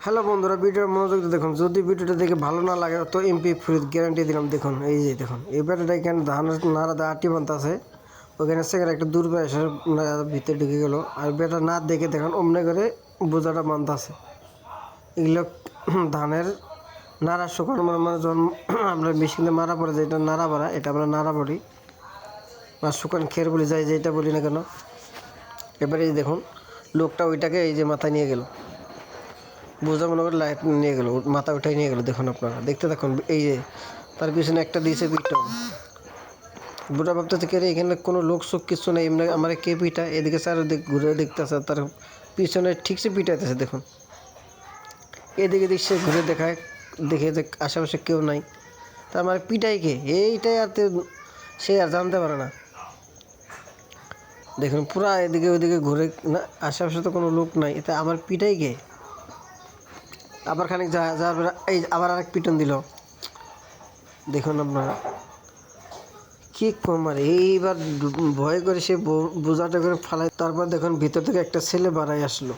Hello বন্ধুরা, ভিডিওর মনোযোগ দিয়ে দেখুন। যদি ভিডিওটা দেখে ভালো না লাগে তো এমপি ফ্রি গ্যারান্টি দিলাম। দেখুন, এই যে দেখুন, এই ব্যাটাটা এখানে ধানের নাড়া দা আটি বান্ত আছে, ওখানে সেখানে একটা দূরবে এসে ভিতরে ঢুকে গেল। আর ব্যাটা না দেখে দেখুন অমনে করে বোঝাটা বান্ধা আছে। এগুলো ধানের নাড়া শুকানো মানে যখন আমরা মেশিনে মারা পড়ে যেটা নাড়া পড়া, এটা আমরা নাড়া পড়ি বা শুকান খের বলি যাই, যেটা বলি না কেন। এবারে এই দেখুন, লোকটা ওইটাকে এই যে মাথায় নিয়ে গেল, বোঝা মনে করে লাইট নিয়ে গেল, মাথা উঠাই নিয়ে গেল। দেখুন, আপনারা দেখতে দেখুন, এই যে তার পিছনে একটা দিয়েছে পিটন। বুড়া ভাবতেছে কে রে, এখানে কোনো লোক শোক কিছু নেই, এমনি আমার কে পিটা। এদিকে স্যার ঘুরে দেখতেছে, তার পিছনে ঠিকসে পিটাইতেছে। দেখুন, এদিকে দিক সে ঘুরে দেখায়, দেখে যে আশেপাশে কেউ নাই, তার মানে পিটাই কে, এইটাই আর সে আর জানতে পারে না। দেখুন, পুরা এদিকে ওইদিকে ঘুরে না, আশেপাশে তো কোনো লোক নাই, এটা আমার পিটাই কে। আবার খানিক যাওয়ার পরে এই আবার আরেক পিটন দিল। দেখুন আপনারা কি কম, আর এইবার ভয় করে সে বোঝাটা করে ফালাই। তারপর দেখুন ভিতর থেকে একটা ছেলে বাড়াই আসলো।